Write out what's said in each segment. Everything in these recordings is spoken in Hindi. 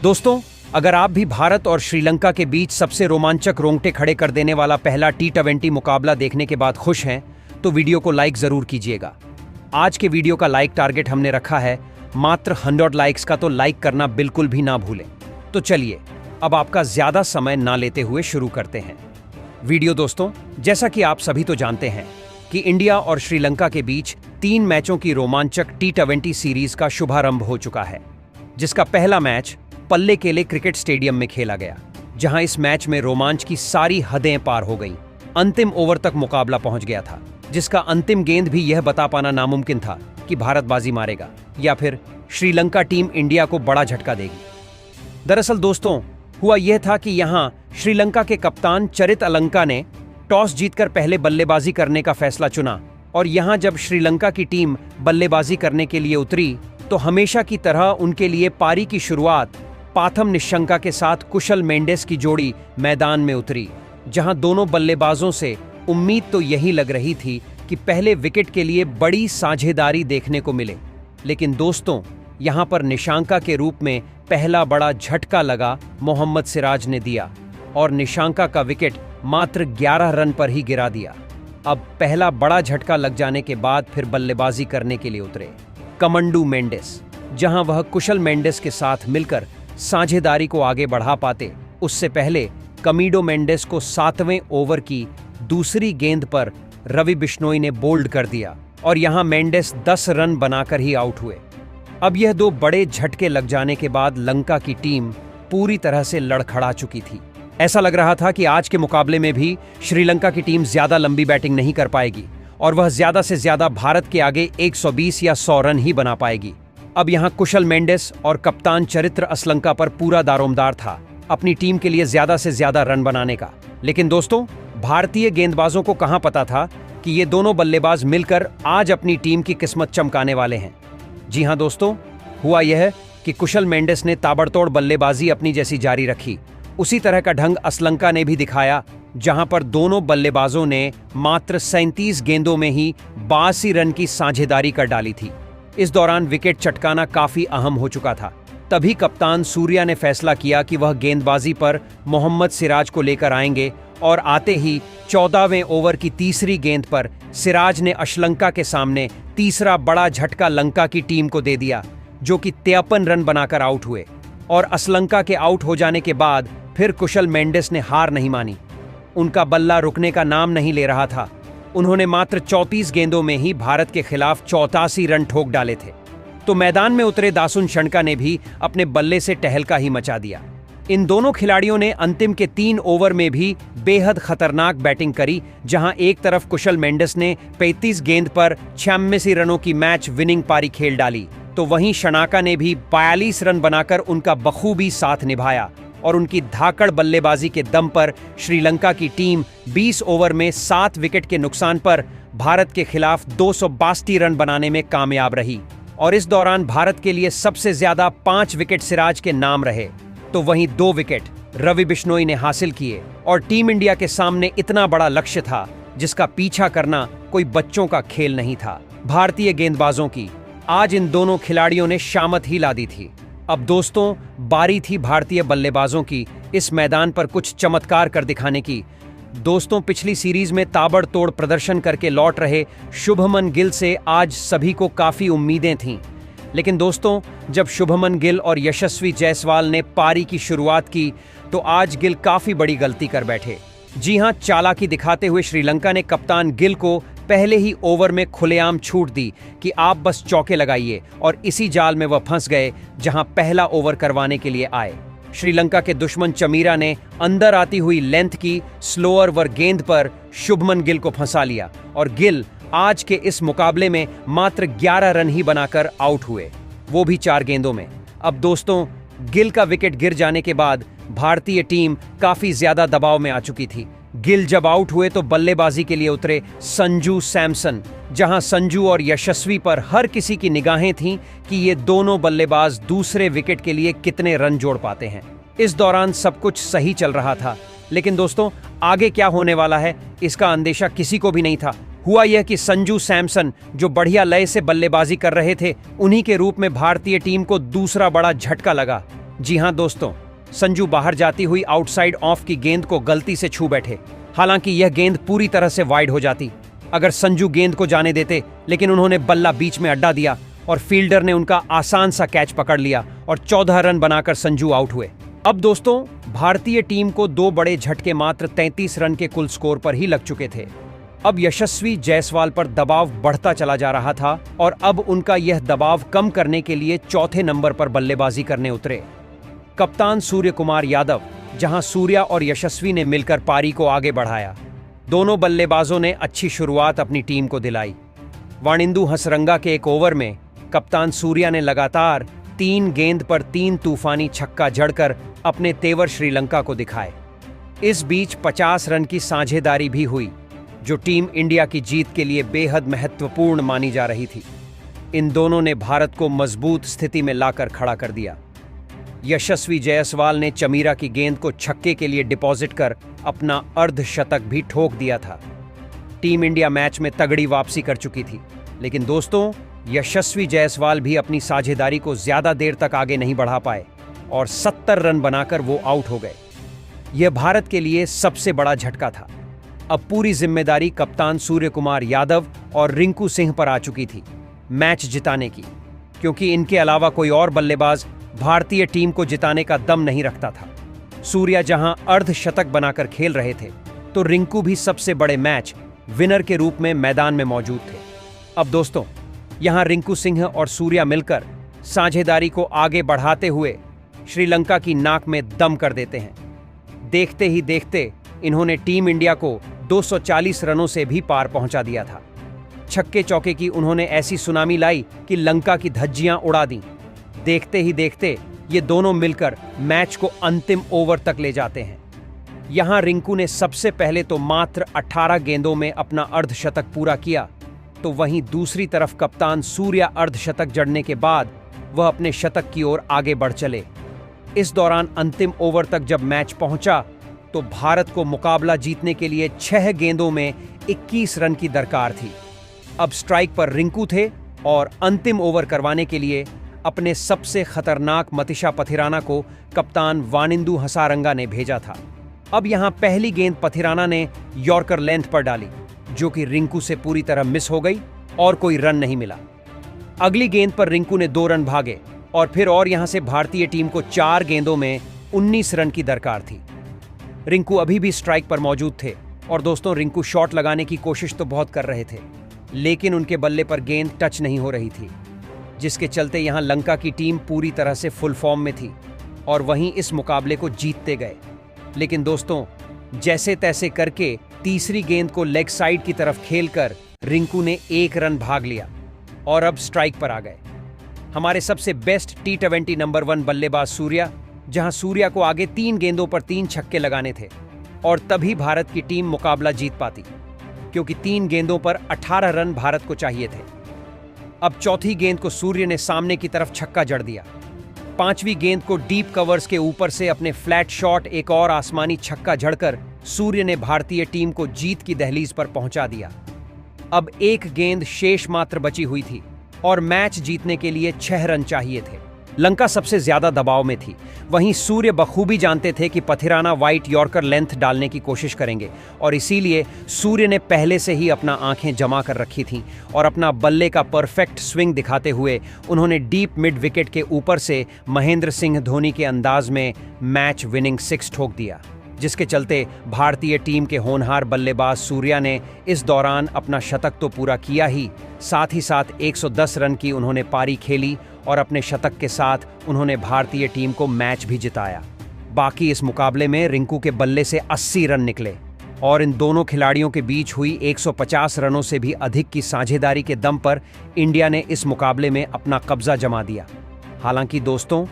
दोस्तों, अगर आप भी भारत और श्रीलंका के बीच सबसे रोमांचक रोंगटे खड़े कर देने वाला पहला T20 मुकाबला देखने के बाद खुश हैं, तो वीडियो को लाइक जरूर कीजिएगा। आज के वीडियो का लाइक टारगेट हमने रखा है मात्र 100 लाइक्स का, तो लाइक करना बिल्कुल भी ना भूलें। तो चलिए अब आपका ज्यादा समय ना लेते हुए शुरू करते हैं वीडियो। दोस्तों, जैसा कि आप सभी तो जानते हैं कि इंडिया और श्रीलंका के बीच 3 मैचों की रोमांचक T20 सीरीज का शुभारंभ हो चुका है, जिसका पहला मैच पल्लेकेले क्रिकेट स्टेडियम में खेला गया, जहां इस मैच में रोमांच की सारी हदें पार हो गईं। अंतिम ओवर तक मुकाबला पहुंच गया था, जिसका अंतिम गेंद भी यह बता पाना नामुमकिन था कि भारत बाजी मारेगा या फिर श्रीलंका टीम इंडिया को बड़ा झटका देगी। दरअसल दोस्तों, हुआ यह था कि यहां श्रीलंका के कप्तान चरित अलंका ने टॉस जीतकर पहले बल्लेबाजी करने का फैसला चुना, और यहां जब श्रीलंका की टीम बल्लेबाजी करने के लिए उतरी तो हमेशा की तरह उनके लिए पारी की शुरुआत पाथम निशंका के साथ कुशल मेंडिस की जोड़ी मैदान में उतरी, जहां दोनों बल्लेबाजों से उम्मीद तो यही लग रही थी कि पहले विकेट के लिए बड़ी साझेदारी देखने को मिले। लेकिन दोस्तों, यहां पर निशंका के रूप में पहला बड़ा झटका लगा मोहम्मद सिराज ने दिया, और निशंका का विकेट मात्र 11 रन पर ही गिरा दिया। अब पहला बड़ा झटका लग जाने के बाद फिर बल्लेबाजी करने के लिए उतरे कमंडू मेंडिस, जहां वह कुशल मेंडिस के साथ मिलकर साझेदारी को आगे बढ़ा पाते, उससे पहले कमीडो मेंडिस को 7वें ओवर की दूसरी गेंद पर रवि बिश्नोई ने बोल्ड कर दिया, और यहां मेंडिस 10 रन बनाकर ही आउट हुए। अब यह 2 बड़े झटके लग जाने के बाद लंका की टीम पूरी तरह से लड़खड़ा चुकी थी। ऐसा लग रहा था कि आज के मुकाबले में भी श्रीलंका की टीम ज्यादा लंबी बैटिंग नहीं कर पाएगी, और वह ज्यादा से ज्यादा भारत के आगे 120 या 100 रन ही बना पाएगी। अब यहां कुशल मेंडिस और कप्तान चरित्र असलंका पर पूरा दारोमदार था अपनी टीम के लिए ज्यादा से ज्यादा रन बनाने का। लेकिन दोस्तों, भारतीय गेंदबाजों को कहां पता था कि ये दोनों बल्लेबाज मिलकर आज अपनी टीम की किस्मत चमकाने वाले हैं। जी हां दोस्तों, हुआ यह कि कुशल मेंडिस ने ताबड़तोड़ बल्लेबाजी अपनी जैसी जारी रखी। उसी तरह का ढंग असलंका ने भी दिखाया, जहां पर दोनों बल्लेबाजों ने मात्र 37 गेंदों में ही 82 रन की साझेदारी कर डाली थी। इस दौरान विकेट चटकाना काफी अहम हो चुका था। तभी कप्तान सूर्या ने फैसला किया कि वह गेंदबाजी पर मोहम्मद सिराज को लेकर आएंगे, और आते ही 14वें ओवर की तीसरी गेंद पर सिराज ने अश्लंका के सामने तीसरा बड़ा झटका लंका की टीम को दे दिया, जो कि 53 रन बनाकर आउट हुए। और असलंका के आउट हो जाने के बाद फिर कुशल मेंडिस ने हार नहीं मानी। उनका बल्ला रुकने का नाम नहीं ले रहा था। उन्होंने मात्र 34 गेंदों में ही भारत के खिलाफ 84 रन ठोक डाले थे। तो मैदान में उतरे दासुन शणका ने भी अपने बल्ले से टहलका ही मचा दिया। इन दोनों खिलाड़ियों ने अंतिम के 3 ओवर में भी बेहद खतरनाक बैटिंग करी, जहां एक तरफ कुशल मेंडिस ने 35 गेंद पर 86 रनों की मैच विनिंग पारी खेल डाली, तो वहीं शणाका ने भी 42 रन बनाकर उनका बखूबी साथ निभाया, और उनकी धाकड़ बल्लेबाजी के दम पर श्रीलंका की टीम 20 ओवर में 7 विकेट के नुकसान पर भारत के खिलाफ 262 रन बनाने में कामयाब रही। और इस दौरान भारत के लिए सबसे ज्यादा 5 विकेट सिराज के नाम रहे, तो वहीं 2 विकेट रवि बिश्नोई ने हासिल किए। और टीम इंडिया के सामने इतना बड़ा लक्ष्य था, जिसका पीछा करना कोई बच्चों का खेल नहीं था। भारतीय गेंदबाजों की आज इन दोनों खिलाड़ियों ने शामत ही ला दी थी। अब दोस्तों, बारी थी भारतीय बल्लेबाजों की इस मैदान पर कुछ चमत्कार कर दिखाने की। दोस्तों, पिछली सीरीज में ताबड़तोड़ प्रदर्शन करके लौट रहे शुभमन गिल से आज सभी को काफी उम्मीदें थीं। लेकिन दोस्तों, जब शुभमन गिल और यशस्वी जायसवाल ने पारी की शुरुआत की, तो आज गिल काफी बड़ी गलती कर बैठे। जी हां, चालाकी दिखाते हुए श्रीलंका ने कप्तान गिल को पहले ही ओवर में खुलेआम छूट दी कि आप बस चौके लगाइए, और इसी जाल में वह फंस गए जहां पहला ओवर करवाने के लिए आए। श्रीलंका के दुश्मन चमीरा ने अंदर आती हुई लेंथ की स्लोअर वर गेंद पर शुभमन गिल को फंसा लिया, और गिल आज के इस मुकाबले में मात्र 11 रन ही बनाकर आउट हुए, वो भी 4 गेंदों में। अब दोस्तों, गिल का विकेट गिर जाने के बाद भारतीय टीम काफी ज्यादा दबाव में आ चुकी थी। गिल जब आउट हुए तो बल्लेबाजी के लिए उतरे संजू सैमसन, जहां संजू और यशस्वी पर हर किसी की निगाहें थीं कि ये दोनों बल्लेबाज दूसरे विकेट के लिए कितने रन जोड़ पाते हैं। इस दौरान सब कुछ सही चल रहा था, लेकिन दोस्तों, आगे क्या होने वाला है इसका अंदेशा किसी को भी नहीं था। हुआ यह कि संजू सैमसन, जो बढ़िया लय से बल्लेबाजी कर रहे थे, उन्हीं के रूप में भारतीय टीम को दूसरा बड़ा झटका लगा। जी हां दोस्तों, संजू बाहर जाती हुई आउटसाइड ऑफ की गेंद को गलती से छू बैठे। हालांकि यह गेंद पूरी तरह से वाइड हो जाती अगर संजू गेंद को जाने देते, लेकिन उन्होंने बल्ला बीच में अड्डा दिया और फील्डर ने उनका आसान सा कैच पकड़ लिया और 14 रन बनाकर संजू आउट हुए। अब दोस्तों, भारतीय टीम को 2 बड़े झटके मात्र 33 रन के कुल स्कोर पर ही लग चुके थे। अब यशस्वी जायसवाल पर दबाव बढ़ता चला जा रहा था और अब उनका यह दबाव कम करने के लिए चौथे नंबर पर बल्लेबाजी करने उतरे। कप्तान सूर्य कुमार यादव, जहां सूर्या और यशस्वी ने मिलकर पारी को आगे बढ़ाया। दोनों बल्लेबाजों ने अच्छी शुरुआत अपनी टीम को दिलाई। वाणिंदु हसरंगा के एक ओवर में कप्तान सूर्या ने लगातार 3 गेंद पर 3 तूफानी छक्का जड़कर अपने तेवर श्रीलंका को दिखाए। इस बीच 50 रन की साझेदारी भी हुई, जो टीम इंडिया की जीत के लिए बेहद महत्वपूर्ण मानी जा रही थी। इन दोनों ने भारत को मजबूत स्थिति में लाकर खड़ा कर दिया। यशस्वी जायसवाल ने चमीरा की गेंद को छक्के के लिए डिपॉजिट कर अपना अर्धशतक भी ठोक दिया था। टीम इंडिया मैच में तगड़ी वापसी कर चुकी थी, लेकिन दोस्तों, यशस्वी जायसवाल भी अपनी साझेदारी को ज्यादा देर तक आगे नहीं बढ़ा पाए और 70 रन बनाकर वो आउट हो गए। यह भारत के लिए सबसे बड़ा झटका था। अब पूरी जिम्मेदारी कप्तान सूर्य कुमार यादव और रिंकू सिंह पर आ चुकी थी मैच जिताने की, क्योंकि इनके अलावा कोई और बल्लेबाज भारतीय टीम को जिताने का दम नहीं रखता था। सूर्या जहां अर्धशतक बनाकर खेल रहे थे, तो रिंकू भी सबसे बड़े मैच विनर के रूप में मैदान में मौजूद थे। अब दोस्तों, यहां रिंकू सिंह और सूर्या मिलकर साझेदारी को आगे बढ़ाते हुए श्रीलंका की नाक में दम कर देते हैं। देखते ही देखते इन्होंने टीम इंडिया को 240 रनों से भी पार पहुंचा दिया था। छक्के चौके की उन्होंने ऐसी सुनामी लाई कि लंका की धज्जियां उड़ा दी। देखते ही देखते ये दोनों मिलकर मैच को अंतिम ओवर तक ले जाते हैं। यहां रिंकू ने सबसे पहले तो मात्र 18 गेंदों में अपना अर्धशतक पूरा किया, तो वहीं दूसरी तरफ कप्तान सूर्या अर्धशतक जड़ने के बाद वह अपने शतक की ओर आगे बढ़ चले। इस दौरान अंतिम ओवर तक जब मैच पहुंचा, तो भारत को मुकाबला जीतने के लिए 6 गेंदों में 21 रन की दरकार थी। अब स्ट्राइक पर रिंकू थे और अंतिम ओवर करवाने के लिए अपने सबसे खतरनाक मतिशा पथिराना को कप्तान वानिंदु हसारंगा ने भेजा था। अब यहां पहली गेंद पथिराना ने यॉर्कर लेंथ पर डाली, जो कि रिंकू से पूरी तरह मिस हो गई और कोई रन नहीं मिला। अगली गेंद पर रिंकू ने 2 रन भागे और फिर यहां से भारतीय टीम को 4 गेंदों में 19 रन की दरकार थी। रिंकू अभी भी स्ट्राइक पर मौजूद थे और दोस्तों, रिंकू शॉट लगाने की कोशिश तो बहुत कर रहे थे, लेकिन उनके बल्ले पर गेंद टच नहीं हो रही थी, जिसके चलते यहां लंका की टीम पूरी तरह से फुल फॉर्म में थी और वहीं इस मुकाबले को जीतते गए। लेकिन दोस्तों, जैसे तैसे करके तीसरी गेंद को लेग साइड की तरफ खेलकर रिंकू ने 1 रन भाग लिया और अब स्ट्राइक पर आ गए। हमारे सबसे बेस्ट T20 नंबर 1 बल्लेबाज सूर्या, जहां सूर्या को आगे 3 गेंदों पर 3 छक्के लगाने थे और तभी भारत की टीम मुकाबला जीत पाती, क्योंकि 3 गेंदों पर 18 रन भारत को चाहिए थे। अब चौथी गेंद को सूर्य ने सामने की तरफ छक्का जड़ दिया। 5वीं गेंद को डीप कवर्स के ऊपर से अपने फ्लैट शॉट एक और आसमानी छक्का जड़कर सूर्य ने भारतीय टीम को जीत की दहलीज पर पहुंचा दिया। अब 1 गेंद शेष मात्र बची हुई थी और मैच जीतने के लिए 6 रन चाहिए थे। लंका सबसे ज्यादा दबाव में थी, वहीं सूर्य बखूबी जानते थे कि पथिराना वाइट यॉर्कर लेंथ डालने की कोशिश करेंगे और इसीलिए सूर्य ने पहले से ही अपना आंखें जमा कर रखी थीं और अपना बल्ले का परफेक्ट स्विंग दिखाते हुए उन्होंने डीप मिड विकेट के ऊपर से महेंद्र सिंह धोनी के अंदाज में मैच विनिंग 6 ठोक दिया, जिसके चलते भारतीय टीम के होनहार बल्लेबाज सूर्या ने इस दौरान अपना शतक तो पूरा किया ही साथ 110 रन की उन्होंने पारी खेली और अपने शतक के साथ उन्होंने भारतीय टीम को मैच भी जिताया। बाकी इस मुकाबले में रिंकू के बल्ले से 80 रन निकले और इन दोनों खिलाड़ियों के बीच हुई 150 रनों से भी अधिक की साझेदारी के दम पर इंडिया ने इस मुकाबले में अपना कब्जा जमा दिया। हालांकि दोस्तों,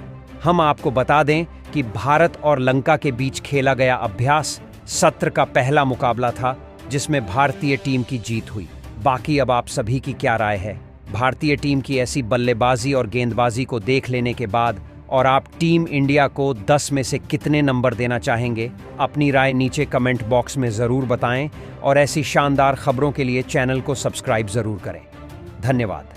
हम आपको बता दें कि भारत और लंका के बीच खेला गया अभ्यास सत्र का पहला मुकाबला था, जिसमें भारतीय टीम की जीत हुई। बाकी अब आप सभी की क्या राय है? भारतीय टीम की ऐसी बल्लेबाजी और गेंदबाजी को देख लेने के बाद और आप टीम इंडिया को 10 में से कितने नंबर देना चाहेंगे? अपनी राय नीचे कमेंट बॉक्स में ज़रूर बताएं और ऐसी शानदार खबरों के लिए चैनल को सब्सक्राइब ज़रूर करें। धन्यवाद।